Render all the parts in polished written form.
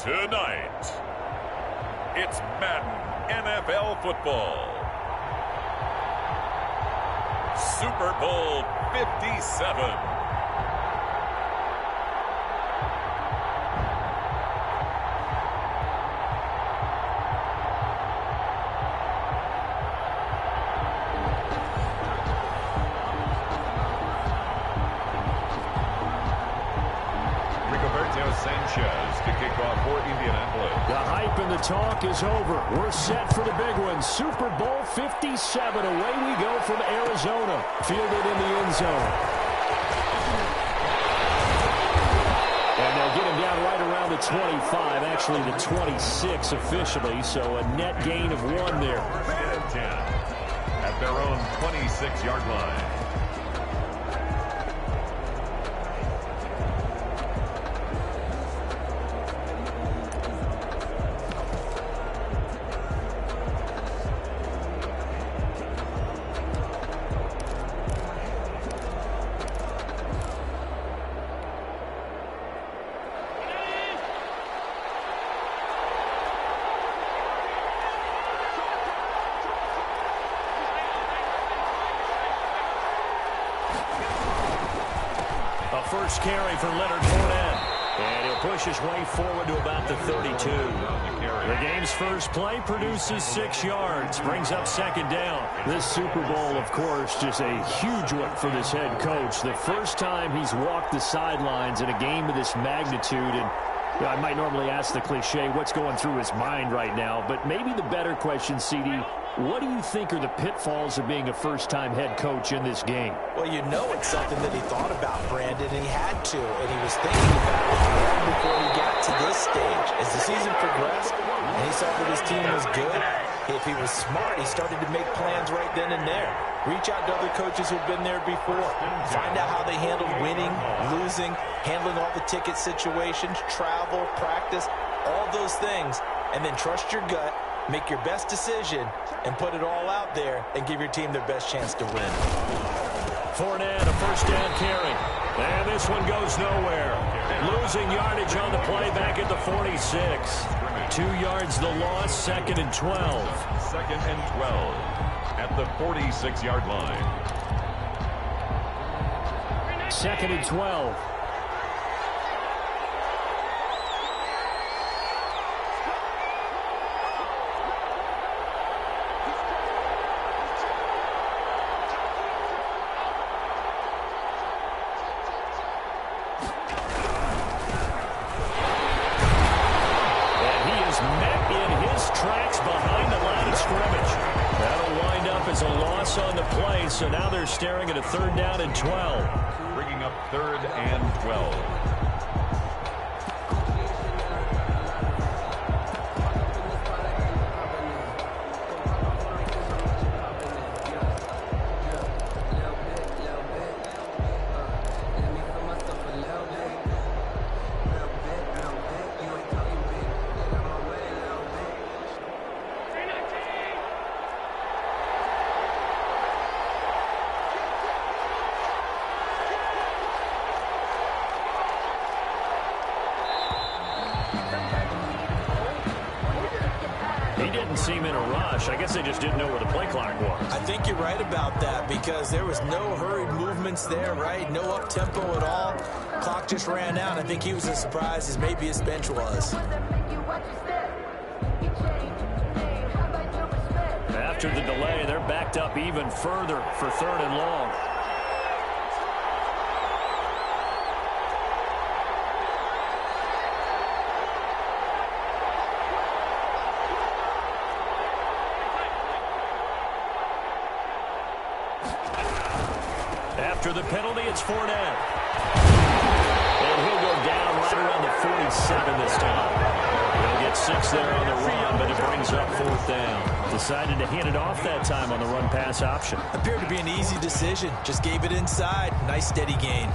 Tonight, it's Madden NFL football. Super Bowl 57. To kick off for Indianapolis. The hype and the talk is over. We're set for the big one. Super Bowl 57. Away we go from Arizona. Fielded in the end zone. And they'll get him down right around the 25. Actually, the 26 officially. So a net gain of 1 there. And 10 at their own 26-yard line. First carry for Leonard Fournette. And he'll push his way forward to about the 32. The game's first play produces 6 yards. Brings up second down. This Super Bowl, of course, just a huge one for this head coach. The first time he's walked the sidelines in a game of this magnitude. And you know, I might normally ask the cliche, what's going through his mind right now? But maybe the better question, CD, what do you think are the pitfalls of being a first-time head coach in this game? Well, you know it's something that he thought about, Brandon, and he had to. And he was thinking about it long before he got to this stage. As the season progressed and he saw that his team was good, if he was smart, he started to make plans right then and there. Reach out to other coaches who've been there before. Find out how they handled winning, losing, handling all the ticket situations, travel, practice, all those things. And then trust your gut, make your best decision, and put it all out there and give your team their best chance to win. Fournette, a first down carry. And this one goes nowhere. Losing yardage on the play back at the 46. 2 yards the loss, 2nd and 12. 2nd and 12 at the 46-yard line. 2nd and 12. So now they're staring at a 3rd down and 12. Bringing up 3rd and 12. Seem in a rush. I guess they just didn't know where the play clock was. I think you're right about that because there was no hurried movements there, right? No up-tempo at all. Clock just ran out. I think he was as surprised as maybe his bench was. After the delay, they're backed up even further for 3rd and long. After the penalty, it's Fournette. And he'll go down right around the 47 this time. He'll get 6 there on the run, but it brings up 4th down. Decided to hand it off that time on the run-pass option. Appeared to be an easy decision. Just gave it inside. Nice steady gain.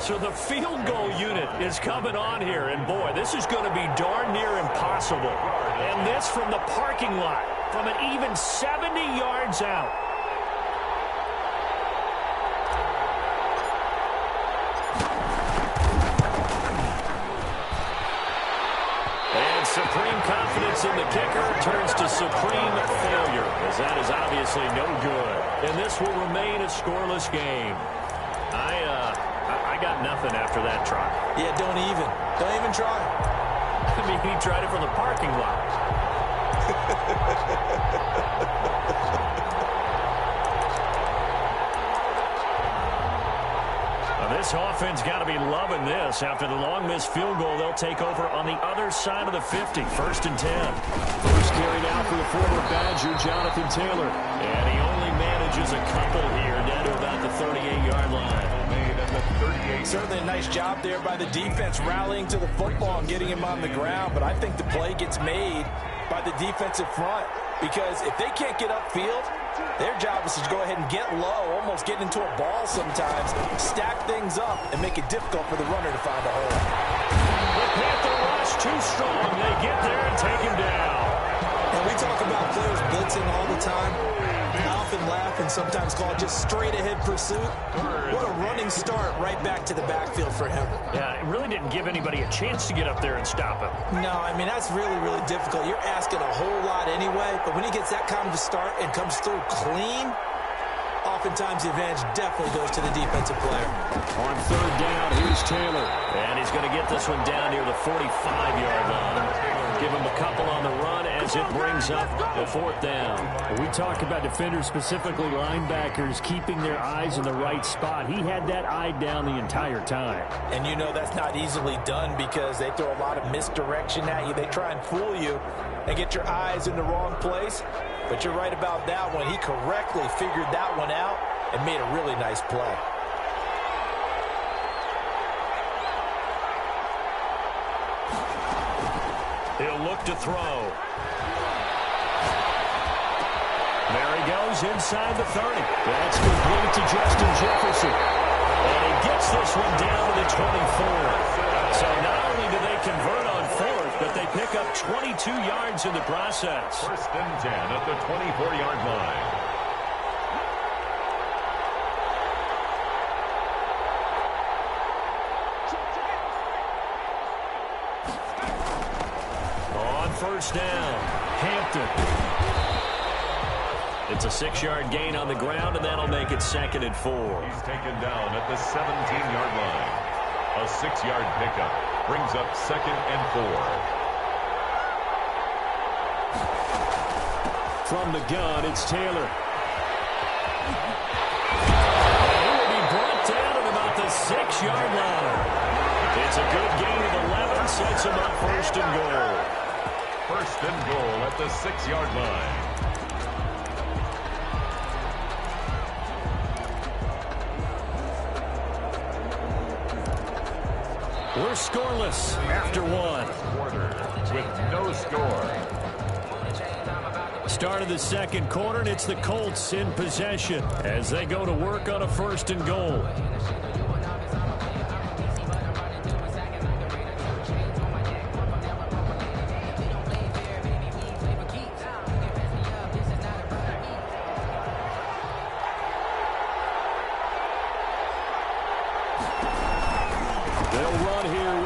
So the field goal unit is coming on here, and boy, this is going to be darn near impossible. And this from the parking lot, from an even 70 yards out. And supreme confidence in the kicker turns to supreme failure, as that is obviously no good. And this will remain a scoreless game. I got nothing after that try. Yeah, don't even try. I mean, he tried it from the parking lot. This offense got to be loving this. After the long missed field goal, they'll take over on the other side of the 50. 1st and 10. First carry now for the former Badger, Jonathan Taylor. And he only manages a couple here down to about the 38-yard line. Certainly a nice job there by the defense rallying to the football and getting him on the ground. But I think the play gets made by the defensive front, because if they can't get upfield, their job is to go ahead and get low, almost get into a ball sometimes, stack things up, and make it difficult for the runner to find a hole. The Panther rush too strong. They get there and take him down. And we talk about players blitzing all the time. I often laugh and sometimes call it just straight-ahead pursuit. What a running start right back to the backfield for him. Yeah, it really didn't give anybody a chance to get up there and stop him. No, I mean, that's really, really difficult. You're asking a whole lot anyway, but when he gets that kind of a start and comes through clean, oftentimes the advantage definitely goes to the defensive player. On 3rd down, here's Taylor. And he's going to get this one down near the 45-yard line. Give him a couple on the run as it brings up the 4th down. We talk about defenders, specifically linebackers, keeping their eyes in the right spot. He had that eye down the entire time. And you know that's not easily done because they throw a lot of misdirection at you. They try and fool you and get your eyes in the wrong place. But you're right about that one. He correctly figured that one out and made a really nice play. He'll look to throw. There he goes inside the 30. That's complete to Justin Jefferson. And he gets this one down to the 24. So not only do they convert on 4th, but they pick up 22 yards in the process. 1st and 10 at the 24-yard line. On 1st down, Hampton. It's a 6-yard gain on the ground, and that'll make it 2nd and 4. He's taken down at the 17-yard line. A 6-yard pickup brings up 2nd and 4. From the gun, it's Taylor. And he will be brought down at about the 6-yard line. It's a good gain of 11, sets him up 1st and goal. 1st and goal at the 6-yard line. We're scoreless after 1. Quarter with no score. Start of the 2nd quarter, and it's the Colts in possession as they go to work on a 1st and goal.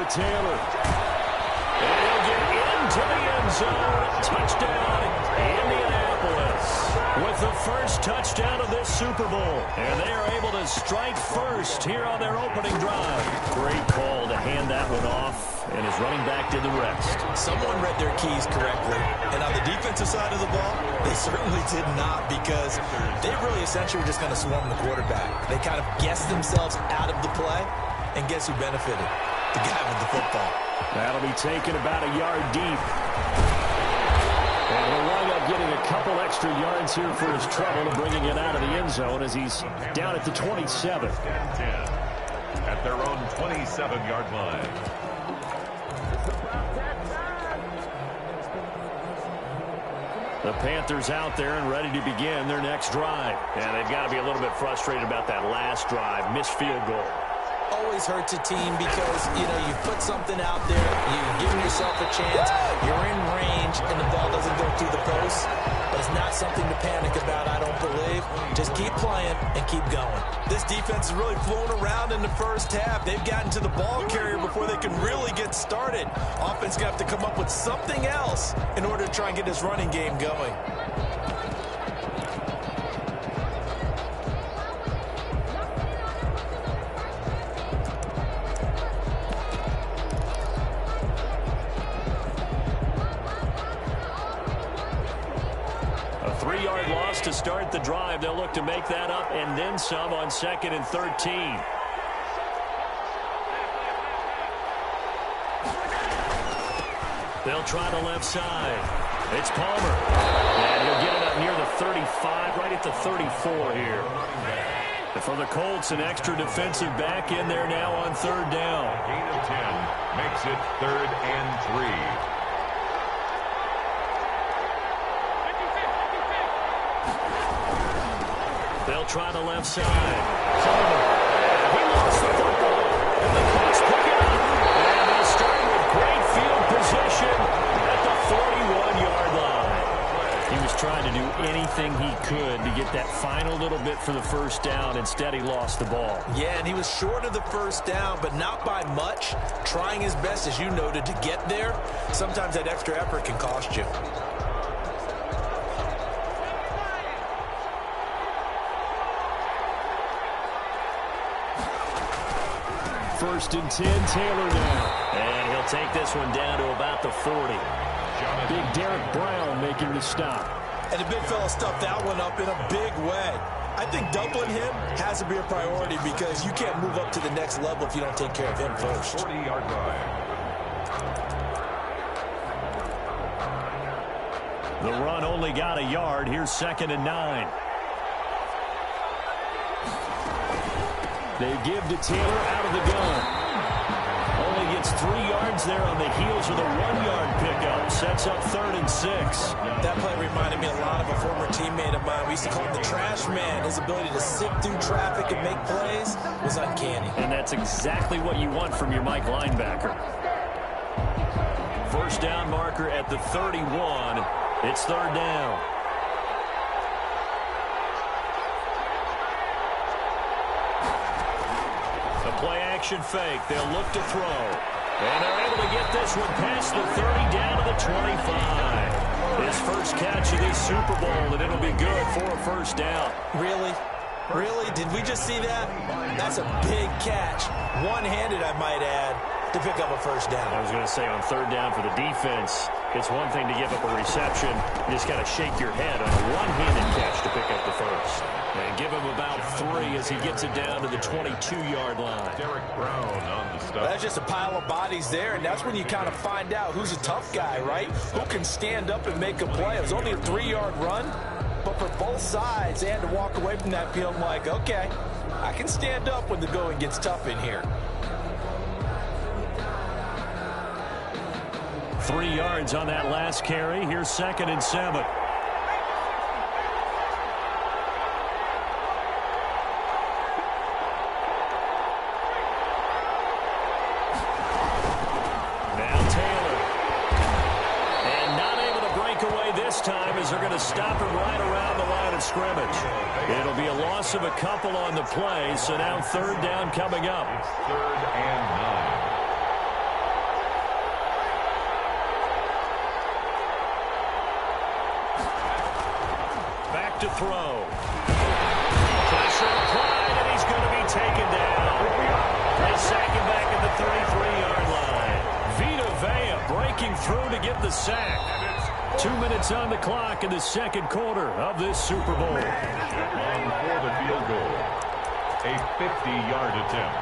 Taylor. And he'll get into the end zone. Touchdown, Indianapolis. With the first touchdown of this Super Bowl. And they are able to strike first here on their opening drive. Great call to hand that one off. And his running back did the rest. Someone read their keys correctly. And on the defensive side of the ball, they certainly did not, because they really essentially were just going to swarm the quarterback. They kind of guessed themselves out of the play. And guess who benefited? The guy with the football. That'll be taken about a yard deep. And he'll wind up getting a couple extra yards here for his trouble and bringing it out of the end zone as he's down at the 27. 10 at their own 27-yard line. The Panthers out there and ready to begin their next drive. And they've got to be a little bit frustrated about that last drive. Missed field goal. always hurts a team because, you put something out there, you're giving yourself a chance, you're in range, and the ball doesn't go through the post. But it's not something to panic about, I don't believe. Just keep playing and keep going. This defense is really fooling around in the first half. They've gotten to the ball carrier before they can really get started. Offense going to have to come up with something else in order to try and get this running game going. To start the drive, they'll look to make that up and then some on 2nd and 13. They'll try the left side. It's Palmer. And he'll get it up near the 35, right at the 34 here. And for the Colts, an extra defensive back in there now on 3rd down. Gain of 10 makes it 3rd and 3. They'll try the left side. He lost the football. And the Colts pick it up. And they'll start with great field position at the 41-yard line. He was trying to do anything he could to get that final little bit for the first down. Instead, he lost the ball. Yeah, and he was short of the first down, but not by much. Trying his best, as you noted, to get there. Sometimes that extra effort can cost you. 1st and 10, Taylor now. And he'll take this one down to about the 40. Big Derek Brown making the stop. And the big fella stuffed that one up in a big way. I think doubling him has to be a priority because you can't move up to the next level if you don't take care of him first. 40-yard line. The run only got a yard. Here's 2nd and 9. They give to Taylor out of the gun. Only gets 3 yards there on the heels of the 1-yard pickup. Sets up 3rd and 6. That play reminded me a lot of a former teammate of mine. We used to call him the trash man. His ability to sift through traffic and make plays was uncanny. And that's exactly what you want from your Mike linebacker. First down marker at the 31. It's 3rd down. The play action fake. They'll look to throw. And they're able to get this one past the 30 down to the 25. His first catch of this Super Bowl, and it'll be good for a first down. Really? Really? Did we just see that? That's a big catch. One-handed, I might add, to pick up a first down. I was going to say on 3rd down for the defense, it's one thing to give up a reception. You just got to shake your head on a one-handed catch to pick up the first. And give him about 3 as he gets it down to the 22-yard line. Derek Brown on the stop. That's just a pile of bodies there, and that's when you kind of find out who's a tough guy, right? Who can stand up and make a play. It was only a 3-yard run, but for both sides, they had to walk away from that field like, okay, I can stand up when the going gets tough in here. 3 yards on that last carry. Here's 2nd and 7. They're going to stop him right around the line of scrimmage. It'll be a loss of a couple on the play, so now 3rd down coming up. It's 3rd and 9. Back to throw. Pressure applied, and he's going to be taken down. They sack him back at the 33-yard line. Vita Vea breaking through to get the sack. 2 minutes on the clock in the 2nd quarter of this Super Bowl. On for the field goal. A 50-yard attempt.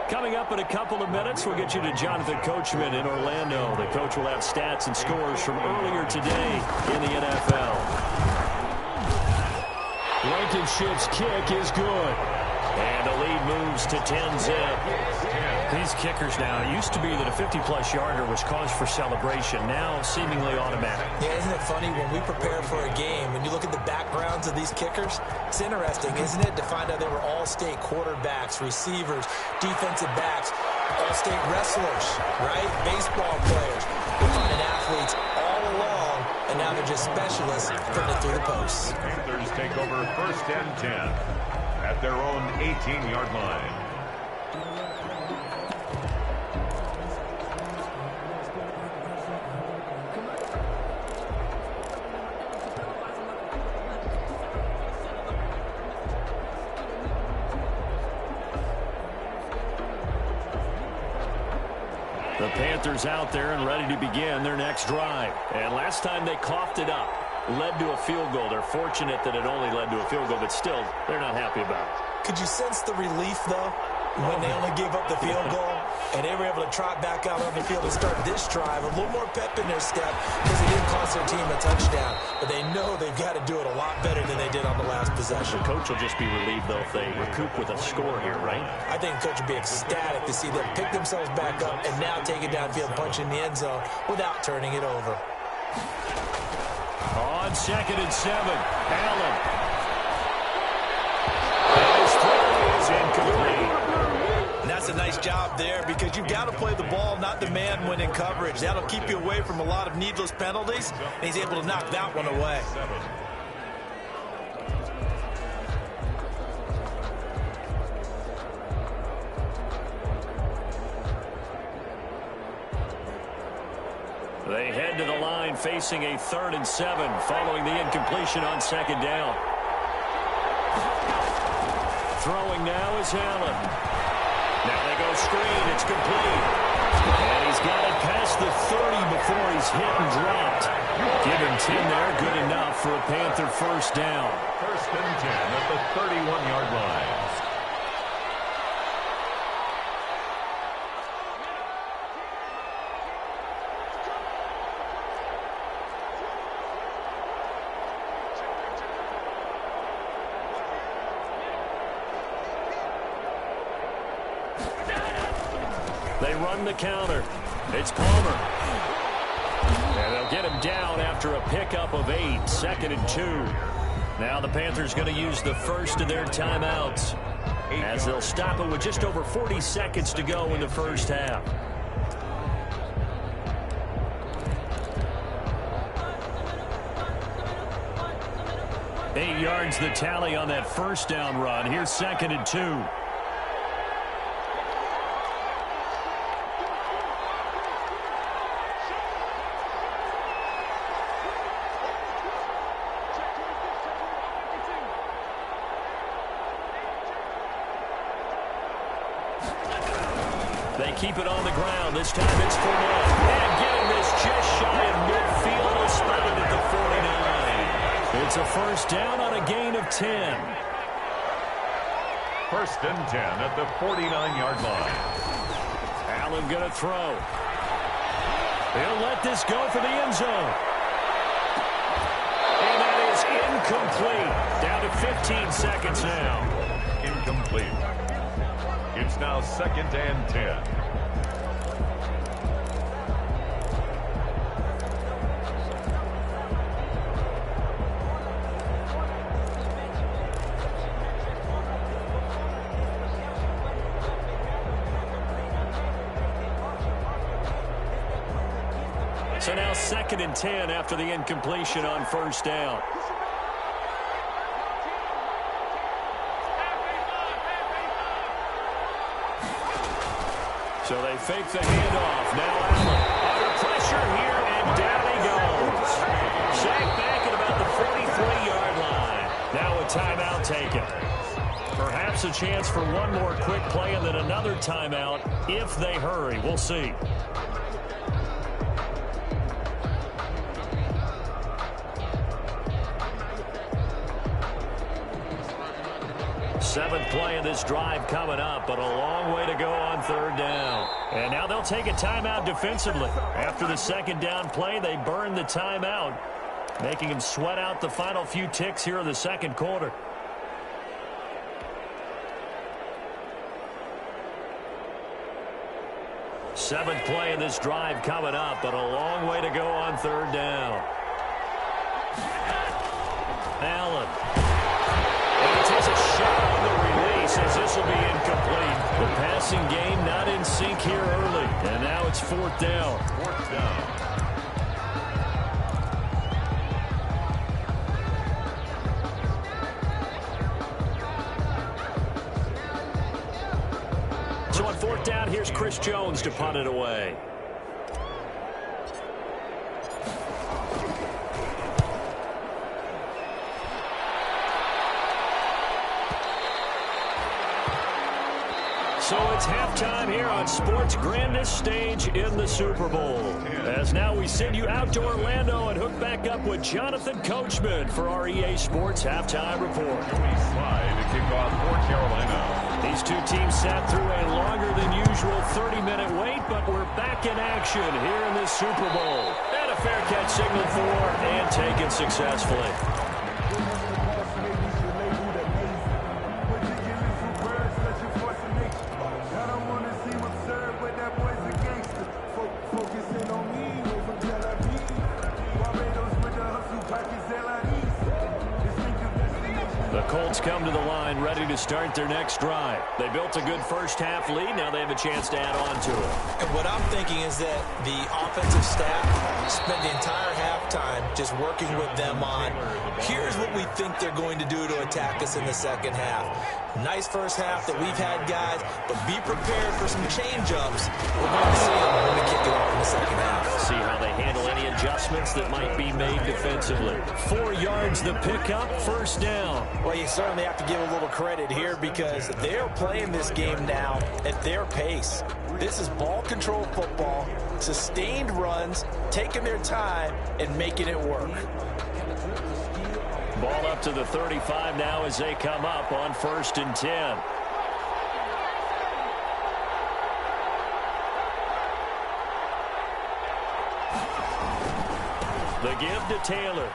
Coming up in a couple of minutes, we'll get you to Jonathan Coachman in Orlando. The coach will have stats and scores from earlier today in the NFL. Blankenship's kick is good. And the lead moves to 10-zip. These kickers now, it used to be that a 50-plus yarder was cause for celebration. Now, seemingly automatic. Yeah, isn't it funny when we prepare for a game, when you look at the backgrounds of these kickers, it's interesting, isn't it, to find out they were all-state quarterbacks, receivers, defensive backs, all-state wrestlers, right? Baseball players. We're finding athletes all along, and now they're just specialists putting it through the posts. Panthers take over 1st and 10 at their own 18-yard line. The Panthers out there and ready to begin their next drive. And last time they coughed it up, led to a field goal. They're fortunate that it only led to a field goal, but still, they're not happy about it. Could you sense the relief, though, when they only gave up the field goal and they were able to trot back out on the field and start this drive? A little more pep in their step because it didn't cost their team a touchdown. But they know they've got to do it a lot better than they did on the last possession. The coach will just be relieved, though, if they recoup with a score here, right? I think the coach would be ecstatic to see them pick themselves back up and now take it downfield, punch in the end zone without turning it over. On 2nd and 7, Allen. And his throw is incomplete. And that's a nice job there because you've got to play the ball, not the man when in coverage. That'll keep you away from a lot of needless penalties, and he's able to knock that one away. They head to the line facing a 3rd and 7 following the incompletion on 2nd down. Throwing now is Allen. Now they go screen. It's complete. And he's got it past the 30 before he's hit and dropped. Give him 10 there. Good enough for a Panther 1st down. 1st and 10 at the 31-yard line. They run the counter. It's Palmer. And they'll get him down after a pickup of 8. 2nd and 2. Now the Panthers going to use the first of their timeouts as they'll stop it with just over 40 seconds to go in the first half. Eight yards the tally on that 1st down run. Here's 2nd and 2. They keep it on the ground. This time it's Fournette. And getting this just shy of midfield, spotted at the 49. It's a 1st down on a gain of 10. 1st and 10 at the 49-yard line. Allen going to throw. He'll let this go for the end zone. And that is incomplete. Down to 15 seconds now. Incomplete. It's now 2nd and 10. So now 2nd and 10 after the incompletion on 1st down. So they fake the handoff. Now Allen under pressure here, and down he goes. Sacked back at about the 43-yard line. Now a timeout taken. Perhaps a chance for one more quick play and then another timeout if they hurry. We'll see. Seventh play of this drive coming up, but a long way to go on 3rd down. And now they'll take a timeout defensively. After the 2nd down play, they burn the timeout, making them sweat out the final few ticks here in the 2nd quarter. Seventh play of this drive coming up, but a long way to go on third down. Allen. And he takes a shot on the release as this will be incomplete. The passing game not in sync here early. And now it's fourth down. Fourth down. So on fourth down, here's Chris Jones to punt it away. So it's halftime here on sports' grandest stage in the Super Bowl. As now we send you out to Orlando and hook back up with Jonathan Coachman for our EA Sports Halftime Report. Joey Slye to kick off for Carolina. These two teams sat through a longer than usual 30-minute wait, but we're back in action here in this Super Bowl. And a fair catch signal for and taken successfully. The Colts come to the line ready to start their next drive. They built a good first-half lead. Now they have a chance to add on to it. And what I'm thinking is that the offensive staff spent the entire halftime just working with them on, here's what we think they're going to do to attack us in the second half. Nice first half that we've had, guys, but be prepared for some change-ups. We're going to see them when we kick it off in the second half. See how they handle any adjustments that might be made defensively. 4 yards the pickup, first down. Well, you certainly have to give a little credit here because they're playing this game now at their pace. This is ball control football, sustained runs, taking their time, and making it work. Ball up to the 35 now as they come up on 1st and 10. The give to Taylor.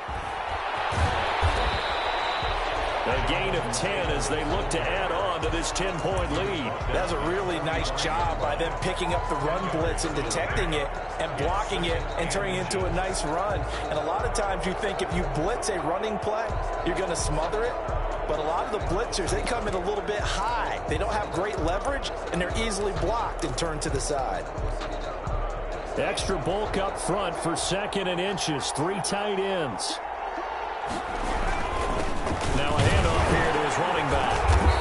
A gain of 10 as they look to add on to this 10-point lead. That's a really nice job by them picking up the run blitz and detecting it and blocking it and turning it into a nice run. And a lot of times you think if you blitz a running play, you're going to smother it. But a lot of the blitzers, they come in a little bit high. They don't have great leverage, and they're easily blocked and turned to the side. Extra bulk up front for 2nd and inches. 3 tight ends. Now a handoff here to his running back.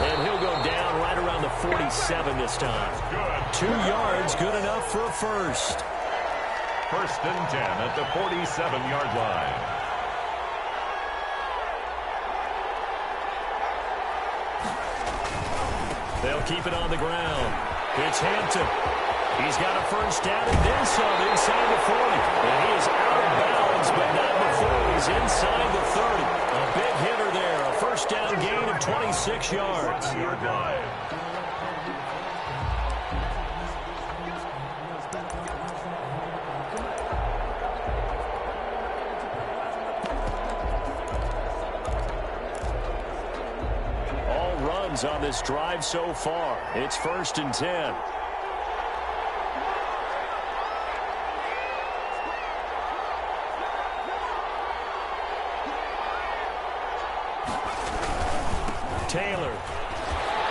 And he'll go down right around the 47 this time. 2 yards, good enough for a first. 1st and 10 at the 47-yard line. They'll keep it on the ground. It's Hampton. He's got a first down and then some inside the 40. And he is out of bounds, but not before he's inside the 30. A big hitter there. A first down gain of 26 yards. All runs on this drive so far. It's 1st and 10. Taylor.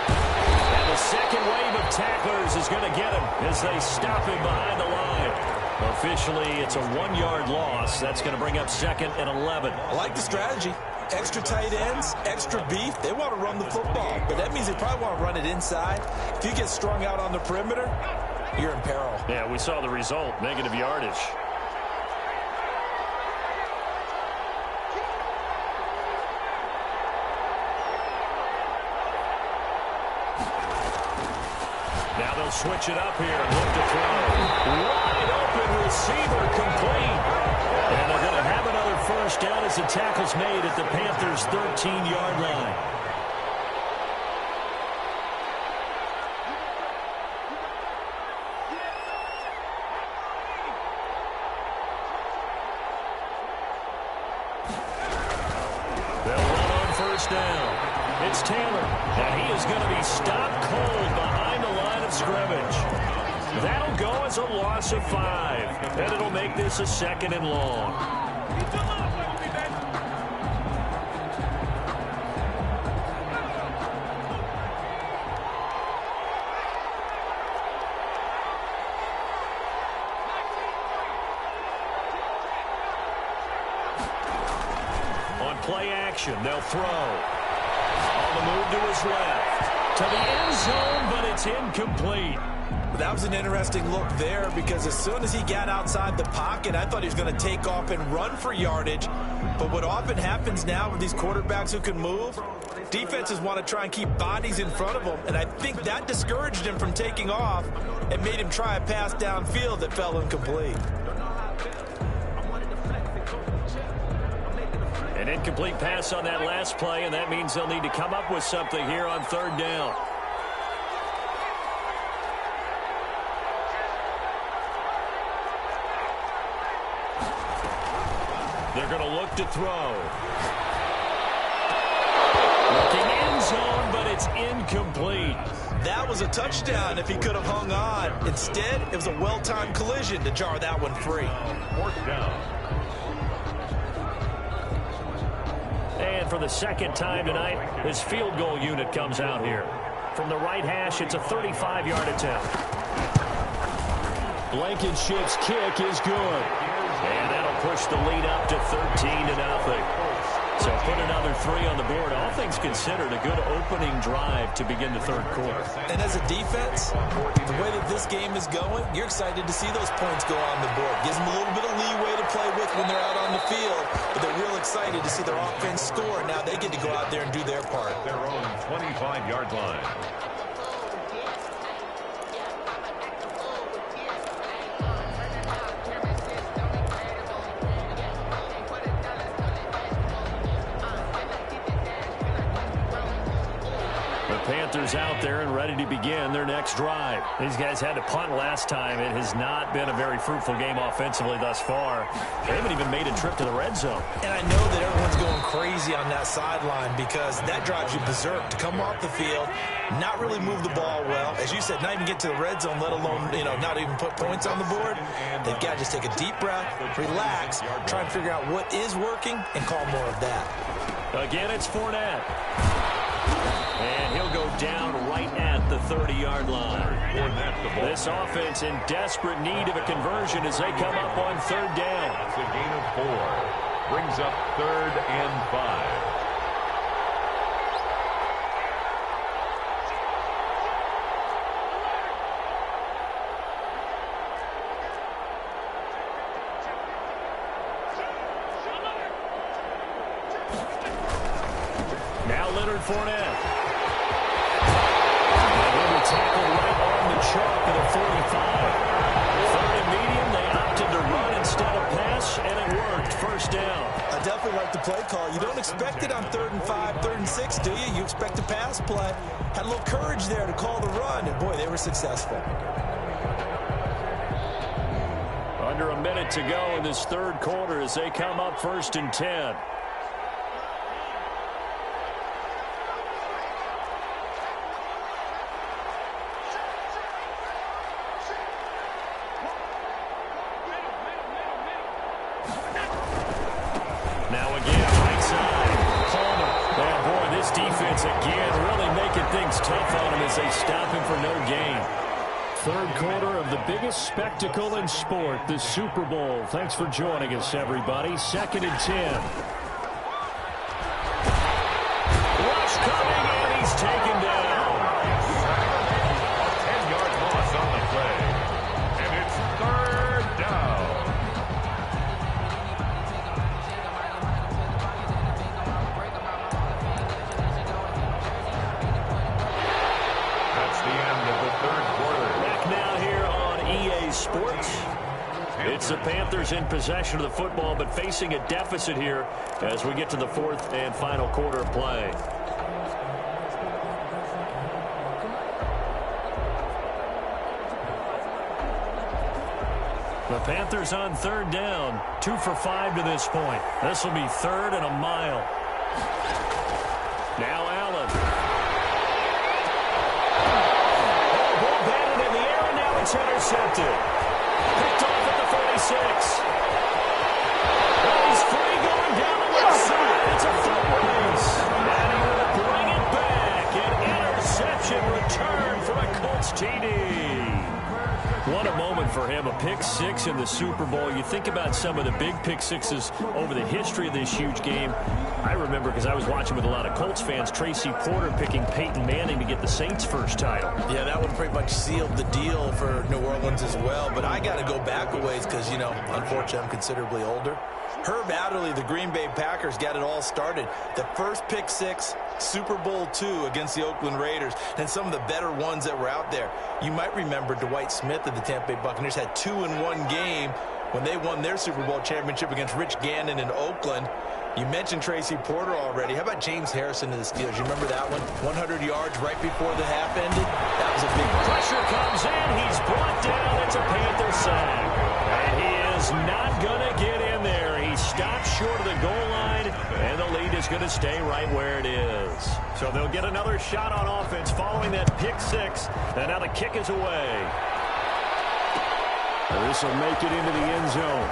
And the second wave of tacklers is going to get him as they stop him behind the line. Officially, it's a 1-yard loss. That's going to bring up 2nd and 11. I like the strategy. Extra tight ends, extra beef. They want to run the football, but that means they probably want to run it inside. If you get strung out on the perimeter, you're in peril. Yeah, we saw the result. Negative yardage. Now they'll switch it up here and look to throw. Wide open receiver complete. And they're going to have another first down as the tackle's made at the Panthers' 13-yard line. They'll run on first down. It's Taylor. And he is going to be stopped cold behind the line of scrimmage. That'll go as a loss of 5. And it'll make this a 2nd and long. On play action, they'll throw. On the move to his left. To the end zone, but it's incomplete. That was an interesting look there because as soon as he got outside the pocket, I thought he was going to take off and run for yardage. But what often happens now with these quarterbacks who can move, defenses want to try and keep bodies in front of them. And I think that discouraged him from taking off and made him try a pass downfield that fell incomplete. An incomplete pass on that last play, and that means they'll need to come up with something here on 3rd down. They're going to look to throw. Looking end zone, but it's incomplete. That was a touchdown if he could have hung on. Instead, it was a well-timed collision to jar that one free. 4th down. And for the 2nd time tonight, his field goal unit comes out here. From the right hash, it's a 35-yard attempt. Blankenship's kick is good. And that'll push the lead up to 13-0. So put another 3 on the board. All things considered, a good opening drive to begin the 3rd quarter. And as a defense, the way that this game is going, you're excited to see those points go on the board. Gives them a little bit of leeway to play with when they're out on the field, but they're real excited to see their offense score. Now they get to go out there and do their part. Their own 25-yard line. Panthers out there and ready to begin their next drive. These guys had to punt last time. It has not been a very fruitful game offensively thus far. They haven't even made a trip to the red zone. And I know that everyone's going crazy on that sideline because that drives you berserk to come off the field, not really move the ball well. As you said, not even get to the red zone, let alone, not even put points on the board. They've got to just take a deep breath, relax, try and figure out what is working, and call more of that. Again, it's Fournette. And he'll go down right at the 30-yard line. This offense in desperate need of a conversion as they come up on 3rd down. It's a gain of 4. Brings up 3rd and 5. Now Leonard Fournette. He'll be tackled right on the chalk at a 45. 3rd and medium, they opted to run instead of pass, and it worked. 1st down. I definitely like the play call. You don't expect it on 3rd and 5, 3rd and 6, do you? You expect a pass play. Had a little courage there to call the run, and boy, they were successful. Under a minute to go in this 3rd quarter as they come up 1st and 10. Now again, right side. Palmer. Oh, boy, this defense again really making things tough on him as they stop him for no gain. 3rd quarter of the biggest spectacle in sport, the Super Bowl. Thanks for joining us, everybody. 2nd and 10. Rush coming, and he's taken down. A 10-yard loss on the play. And it's 3rd down. That's the end of the 3rd quarter. Back now here on EA Sports. It's the Panthers in possession of the football, but facing a deficit here as we get to the 4th and final quarter of play. The Panthers on 3rd down, 2 for 5 to this point. This will be 3rd and a mile. Now Allen. Oh, ball batted in the air, and now it's intercepted. Picked off at the 46. And he's free going down the left side. It's a foot race. And he will bring it back. An interception return for a Colts TD. What a moment for him, a pick six in the Super Bowl. You think about some of the big pick sixes over the history of this huge game. I remember, because I was watching with a lot of Colts fans, Tracy Porter picking Peyton Manning to get the Saints' first title. Yeah, that one pretty much sealed the deal for New Orleans as well. But I got to go back a ways because, you know, unfortunately I'm considerably older. Herb Adderley, the Green Bay Packers, got it all started. The first pick six, Super Bowl II against the Oakland Raiders, and some of the better ones that were out there. You might remember Dwight Smith of the Tampa Bay Buccaneers had 2 in one game when they won their Super Bowl championship against Rich Gannon in Oakland. You mentioned Tracy Porter already. How about James Harrison of the Steelers? You remember that one? 100 yards right before the half ended? That was a big one. Pressure comes in. He's brought down. It's a Panther sack. And he is not going to get in there. He stopped short of the goal line, and the lead is going to stay right where it is. So they'll get another shot on offense following that pick six. And now the kick is away. This will make it into the end zone.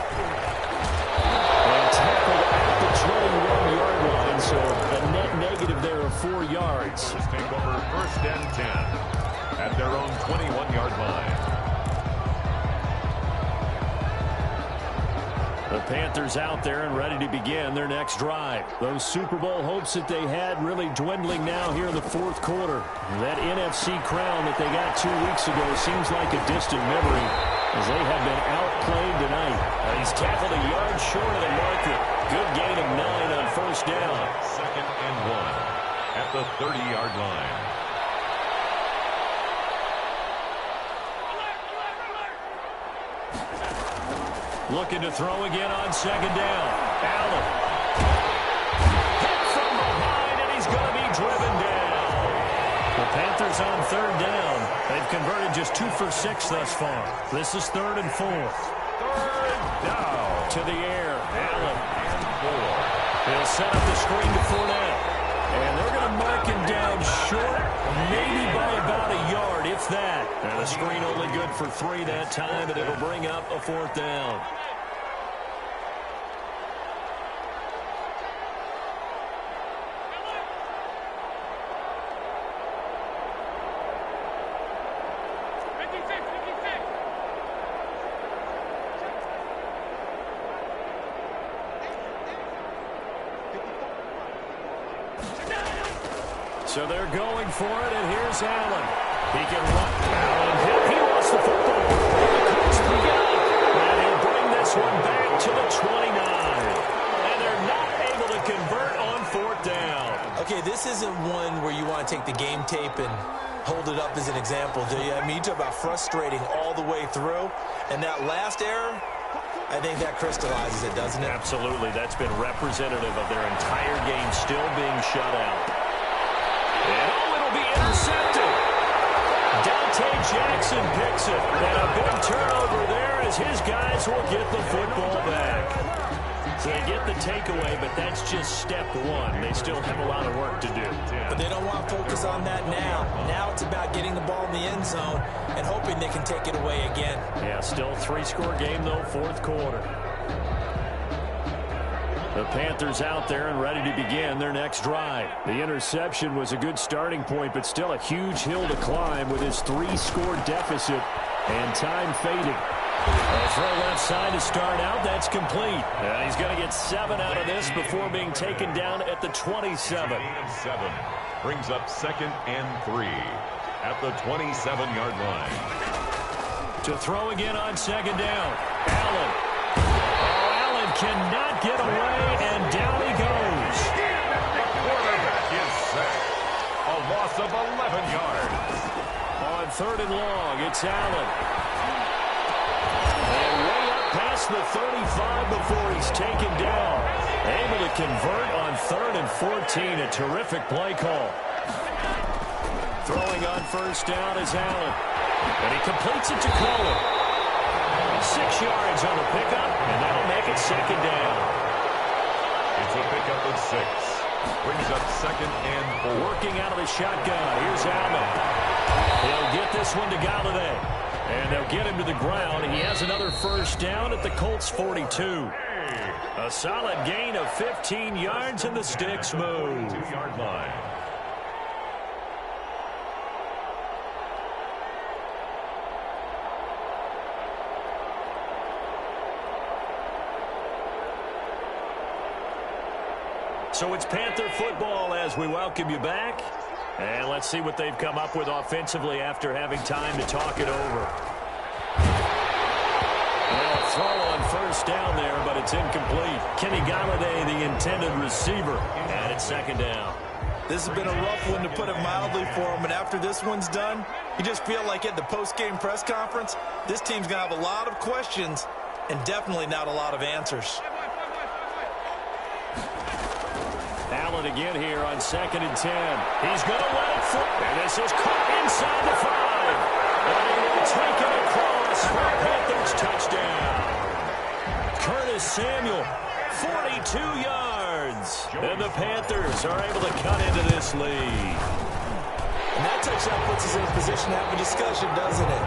And tackled at the 21-yard line, so a net negative there of 4 yards. Let's take over 1st and 10 at their own 21-yard line. The Panthers out there and ready to begin their next drive. Those Super Bowl hopes that they had really dwindling now here in the fourth quarter. That NFC crown that they got 2 weeks ago seems like a distant memory as they have been outplayed tonight. He's tackled a yard short of the marker. Good gain of 9 on first down. 2nd and 1 at the 30-yard line. Looking to throw again on second down. Allen. Hit from behind, and he's going to be driven down. The Panthers on third down. They've converted just 2 for 6 thus far. This is 3rd and 4. 3rd down. To the air. Allen. And 4. He'll set up the screen to Fournette. And they're going to mark him down short, maybe by about a yard, if that. And the screen only good for 3 that time, and it'll bring up a 4th down. So they're going for it, and here's Allen. He can run. Allen, he lost the football. The Colts pick it up, and he'll bring this one back to the 29. And they're not able to convert on 4th down. Okay, this isn't one where you want to take the game tape and hold it up as an example, do you? I mean, you talk about frustrating all the way through. And that last error, I think that crystallizes it, doesn't it? Absolutely. That's been representative of their entire game still being shut out. And it'll be intercepted. Dante Jackson picks it. And a big turnover there as his guys will get the football back. So they get the takeaway, but that's just step one. They still have a lot of work to do. But they don't want to focus on that now. Now it's about getting the ball in the end zone and hoping they can take it away again. Yeah, still a 3-score game, though, fourth quarter. The Panthers out there and ready to begin their next drive. The interception was a good starting point, but still a huge hill to climb with his 3-score deficit and time fading. A throw left side to start out. That's complete. He's going to get 7 out of this before being taken down at the 27. 7 brings up 2nd and 3 at the 27-yard line. To throw again on second down. Allen. Cannot get away, and down he goes. The quarterback is sacked. A loss of 11 yards. On 3rd and long, it's Allen. And way up past the 35 before he's taken down. Able to convert on 3rd and 14. A terrific play call. Throwing on first down is Allen. And he completes it to Cole. 6 yards on the pickup, and that'll make it 2nd down. It's a pickup of 6. Brings up 2nd and 4. Working out of the shotgun. Here's Allen. He'll get this one to Galladay. And they'll get him to the ground. He has another first down at the Colts 42. A solid gain of 15 yards, and the sticks move. 2-yard line. So it's Panther football as we welcome you back. And let's see what they've come up with offensively after having time to talk it over. Well, throw on first down there, but it's incomplete. Kenny Galladay, the intended receiver, and it's second down. This has been a rough one, to put it mildly, for him. And after this one's done, you just feel like at the post-game press conference, this team's going to have a lot of questions and definitely not a lot of answers. Allen again here on 2nd and 10. He's going to let it fly. And this is caught inside the 5. And he will take it across for a Panthers touchdown. Curtis Samuel, 42 yards. And the Panthers are able to cut into this lead. And that touchdown puts us in a position to have a discussion, doesn't it?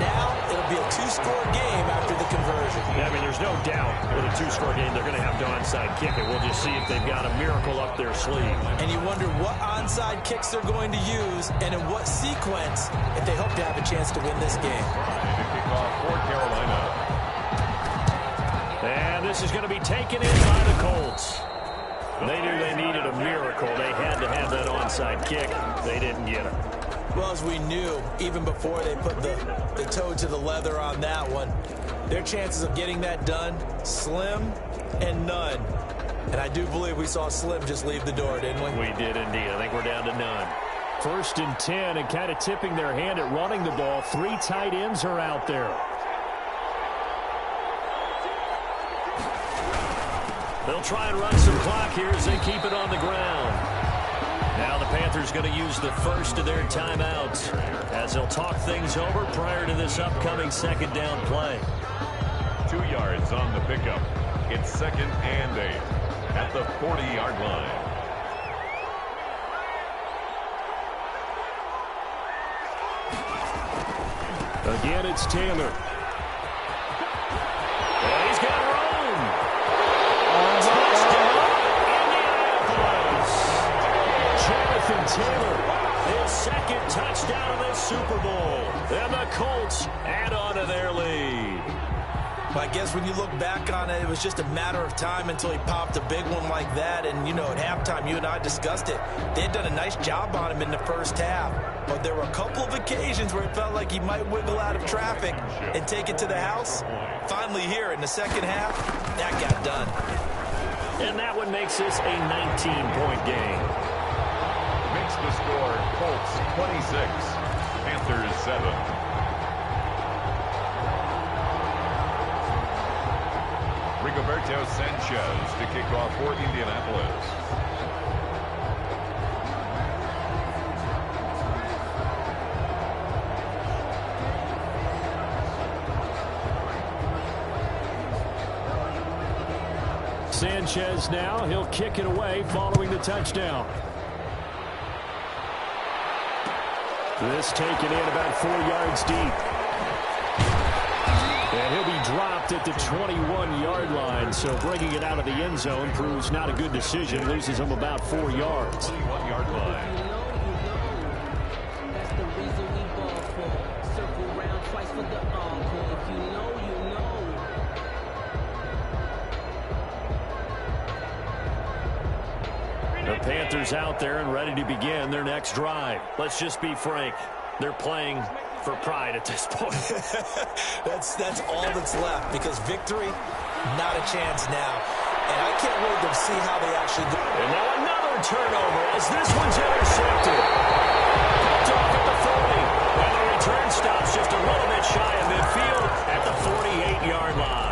Now it'll be a 2-score game after the conversion. Yeah, I mean, there's no doubt with a 2-score game they're going to have to onside kick it. We'll just see if they've got a miracle up their sleeve. And you wonder what onside kicks they're going to use and in what sequence if they hope to have a chance to win this game. To kick off for Carolina. And this is going to be taken in by the Colts. They knew they needed a miracle. They had to have that onside kick. They didn't get it. Well, as we knew, even before they put the toe to the leather on that one, their chances of getting that done, slim and none. And I do believe we saw Slim just leave the door, didn't we? We did indeed. I think we're down to none. 1st and 10, and kind of tipping their hand at running the ball. 3 tight ends are out there. They'll try and run some clock here as they keep it on the ground. Now the Panthers going to use the first of their timeouts as they'll talk things over prior to this upcoming 2nd down play. 2 yards on the pickup. It's 2nd and 8 at the 40-yard line. Again, it's Taylor. And he's got room. Touchdown, Indianapolis. Jonathan Taylor, his 2nd touchdown of this Super Bowl. And the Colts add on to their lead. I guess when you look back on it, it was just a matter of time until he popped a big one like that. And, you know, at halftime, you and I discussed it. They had done a nice job on him in the first half. But there were a couple of occasions where it felt like he might wiggle out of traffic and take it to the house. Finally here in the second half, that got done. And that one makes this a 19-point game. Makes the score Colts 26, Panthers 7. Rigoberto Sanchez to kick off for Indianapolis. Sanchez now, he'll kick it away following the touchdown. This taken in about 4 yards deep. And he'll be dropped at the 21-yard line, so bringing it out of the end zone proves not a good decision. Loses him about 4 yards. 21-yard line. That's the reason we ball for. Circle round twice for the encore. If you know, you know. The Panthers out there and ready to begin their next drive. Let's just be frank. They're playing for pride at this point. That's all that's left, because victory, not a chance now. And I can't wait to see how they actually go. And now another turnover as this one's intercepted. Picked off at the 40. And the return stops just a little bit shy of midfield at the 48-yard line.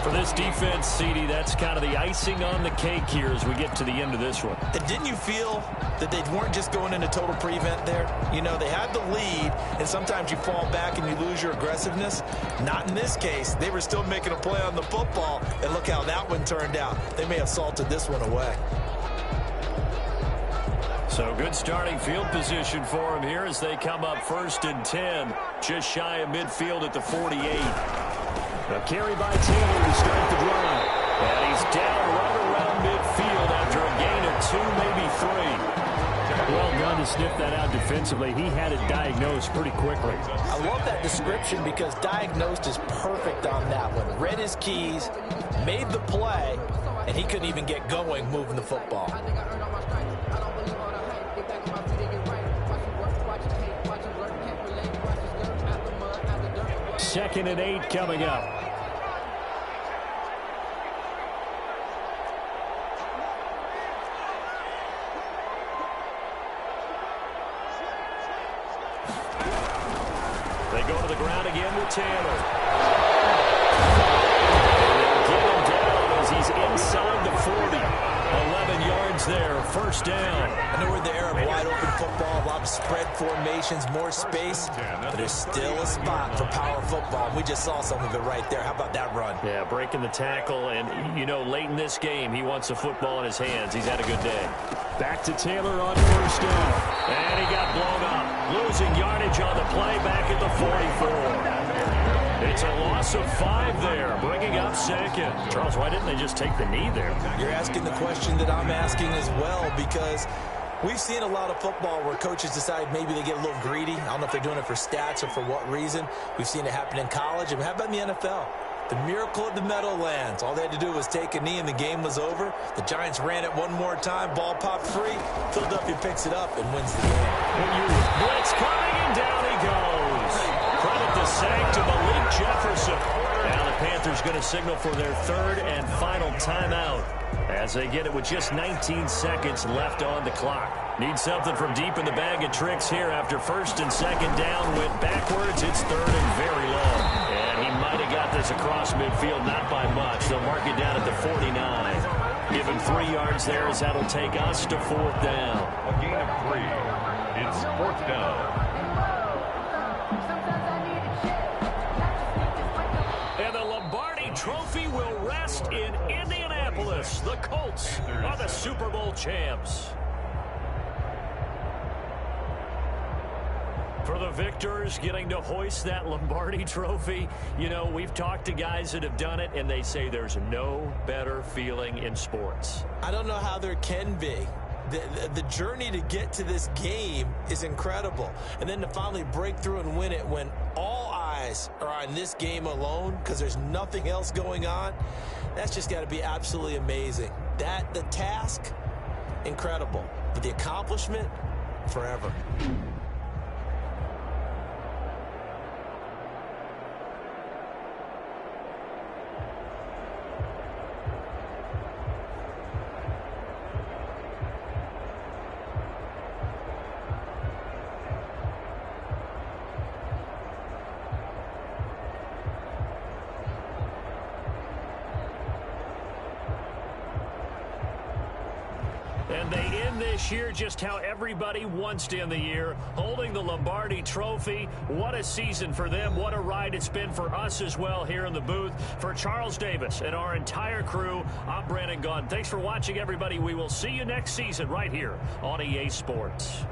For this defense, CD, that's kind of the icing on the cake here as we get to the end of this one. And didn't you feel that they weren't just going into total prevent there? You know, they had the lead, and sometimes you fall back and you lose your aggressiveness. Not in this case. They were still making a play on the football, and look how that one turned out. They may have salted this one away. So good starting field position for him here as they come up 1st and 10. Just shy of midfield at the 48. A carry by Taylor to start the drive. And he's down right around midfield after a gain of 2, maybe 3. Well done to sniff that out defensively. He had it diagnosed pretty quickly. I love that description because diagnosed is perfect on that one. Read his keys, made the play, and he couldn't even get going moving the football. 2nd and 8 coming up. They go to the ground again with Taylor. And they'll get him down as he's inside the 40. 11 yards there, 1st down. I know we're in the era of wide open football, a lot of spread formations, more space, but there's still a spot for power football. We just saw some of it right there. How about that run? Yeah, breaking the tackle, and, you know, late in this game, he wants the football in his hands. He's had a good day. Back to Taylor on 1st down. And he got blown up. Losing yardage on the play back at the 44. It's a loss of 5 there, bringing up 2nd. Charles, why didn't they just take the knee there? You're asking the question that I'm asking as well, because we've seen a lot of football where coaches decide maybe they get a little greedy. I don't know if they're doing it for stats or for what reason. We've seen it happen in college. And how about in the NFL? The miracle of the Meadowlands. All they had to do was take a knee and the game was over. The Giants ran it one more time. Ball popped free. Philadelphia picks it up and wins the game. Blitz coming and down he goes. Credit the sack to Malik Jefferson. Now the Panthers going to signal for their 3rd and final timeout as they get it with just 19 seconds left on the clock. Need something from deep in the bag of tricks here after 1st and 2nd down. Went backwards. It's 3rd and very long. And he might have got this across midfield, not by much. They'll mark it down at the 49. Give him 3 yards there as that'll take us to 4th down. A gain of 3. It's 4th down. And the Lombardi Trophy will rest in Indianapolis. The Colts are the Super Bowl champs. For the victors getting to hoist that Lombardi Trophy, you know, we've talked to guys that have done it, and they say there's no better feeling in sports. I don't know how there can be. The journey to get to this game is incredible. And then to finally break through and win it when all eyes are on this game alone because there's nothing else going on, that's just got to be absolutely amazing. The task, incredible. But the accomplishment, forever. And they end this year just how everybody wants to end the year, holding the Lombardi Trophy. What a season for them. What a ride it's been for us as well here in the booth. For Charles Davis and our entire crew, I'm Brandon Gaudin. Thanks for watching, everybody. We will see you next season right here on EA Sports.